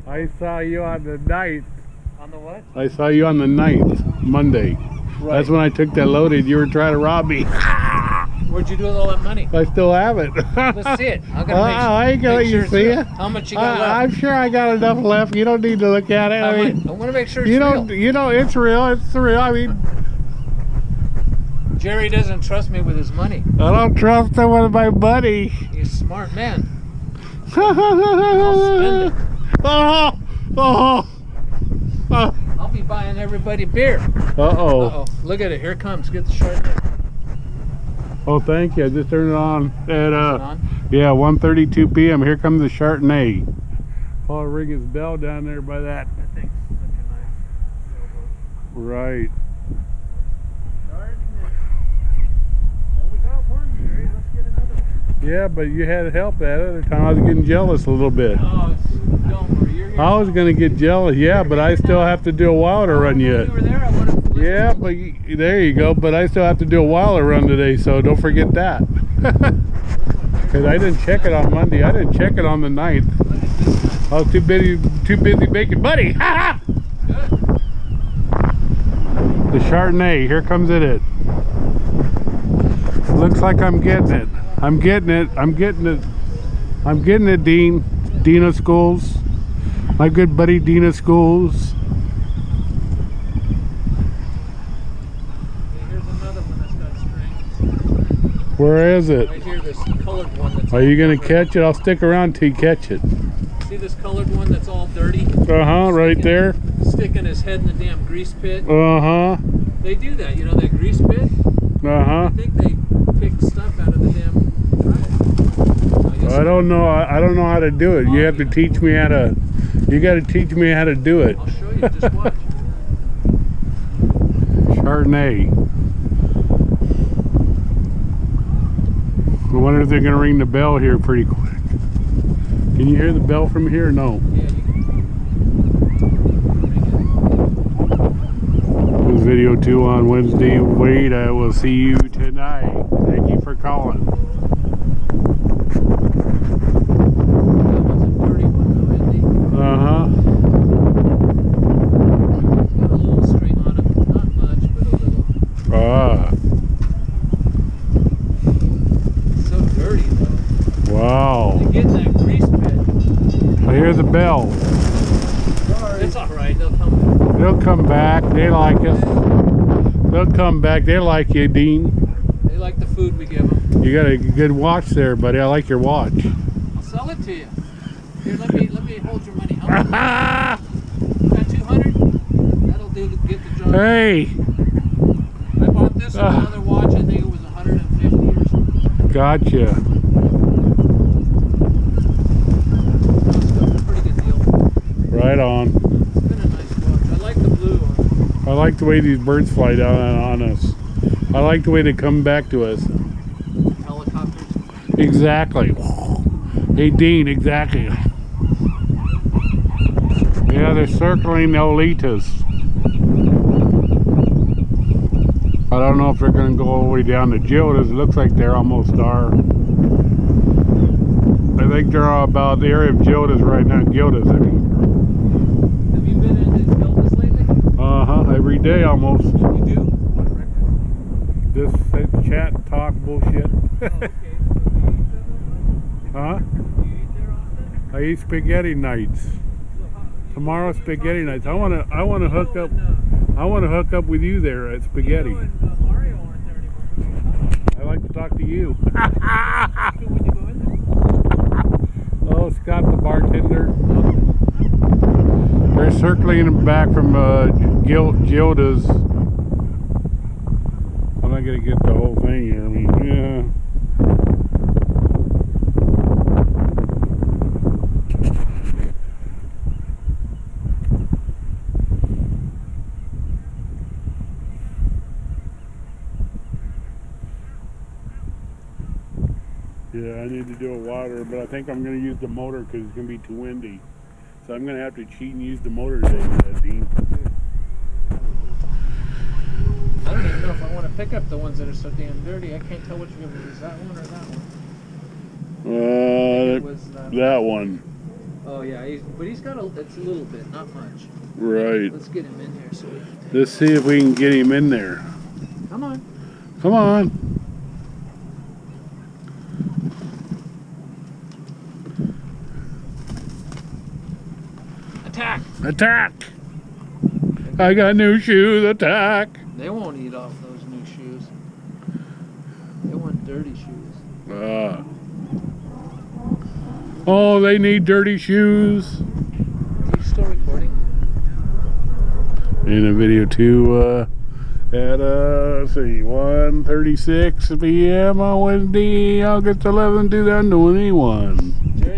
I saw you on the 9th. On the what? I saw you on the 9th, Monday. Right. That's when I took that loaded. You were trying to rob me. Where'd you do with all that money? I still have it. Let's see it. I'm gonna I ain't gonna let you see it. How much you got left? I'm sure I got enough left. You don't need to look at it. I want to make sure it's real. You know, it's real. It's real. I mean, Jerry doesn't trust me with his money. I don't trust him with my money. He's a smart man. I'll spend it. I'll be buying everybody beer. Uh-oh. Look at it. Here it comes. Get the Chardonnay. Oh, thank you. I just turned it on at yeah, 1:32 p.m. Here comes the Chardonnay. Paul ring his bell down there by that. That thing's such a nice sailboat. Right. Chardonnay. Well, we got one, Jerry. Let's get another one. Yeah, but you had help that other time. I was getting jealous a little bit. Oh, don't worry. You're here. I was gonna get jealous, yeah, but I still have to do a wilder run yet. You were there. I would have. Yeah, but there you go. But I still have to do a wilder run today, so don't forget that. Because I didn't check it on Monday. I didn't check it on the 9th. I was too busy making money. Good. The Chardonnay, here comes it. Looks like I'm getting it. I'm getting it. I'm getting it. I'm getting it, Dean. Dina Schools. My good buddy Dina Schools. Where is it? Right here, this colored one that's. Are you gonna catch it? I'll stick around till you catch it. See this colored one that's all dirty? Right there. Sticking his head in the damn grease pit. They do that, you know, that grease pit? I think they pick stuff out of the damn dryer. I don't know. I don't know how to do it. You have to teach me how to. You got to teach me how to do it. I'll show you. Just watch. Chardonnay. I wonder if they're going to ring the bell here pretty quick. Can you hear the bell from here? No. Yeah, you can. This video 2 on Wednesday. Wait, I will see you tonight. Thank you for calling. That one's a dirty one, though, isn't he? Got a little string on it. Not much, but a little. Dirty though. Wow. They get in that grease pit. I hear the bell. Sorry. It's alright, they'll come back. They'll come back. They like us. They'll come back. They like you, Dean. They like the food we give them. You got a good watch there, buddy. I like your watch. I'll sell it to you. Here, let me hold your money. How much? You got 200? That'll do to get the job. Hey. I bought this another watch. I think it was 150 or something. Gotcha. Pretty good deal. Right on. It's been a nice watch. I like the blue one. I like the way these birds fly down on us. I like the way they come back to us. Helicopters. Exactly. Hey, Dean, exactly. Yeah, they're circling the Olitas. I don't know if they're going to go all the way down to Gilda's. It looks like they're almost are. I think they're all about the area of Gilda's right now. Gilda's, I mean. Have you been into Gilda's lately? Every day almost. You do? What record? This chat, talk, bullshit. Oh, okay. So do you eat there? Huh? Do you eat there often? I eat spaghetti nights. So Tomorrow spaghetti nights. I want to hook up. I want to hook up with you there at spaghetti. You and Mario aren't there anymore. I like to talk to you. Who would you go in there? Oh, Scott the bartender. They're circling back from Gilda's. I'm not gonna get the whole thing here. I mean, yeah. Yeah, I need to do a water, but I think I'm going to use the motor because it's going to be too windy. So I'm going to have to cheat and use the motor today, Dean. I don't even know if I want to pick up the ones that are so damn dirty. I can't tell which one was that one or that one. That one. Oh yeah, but he's got it's a little bit, not much. Right. Let's get him in here so we can take Let's see if we can get him in there. Come on. Come on. Attack! Attack! I got new shoes. Attack! They won't eat off those new shoes. They want dirty shoes. Oh, they need dirty shoes. Are you still recording? In a video too, at let's see, 1:36 p.m. on Wednesday, August 11, 2021.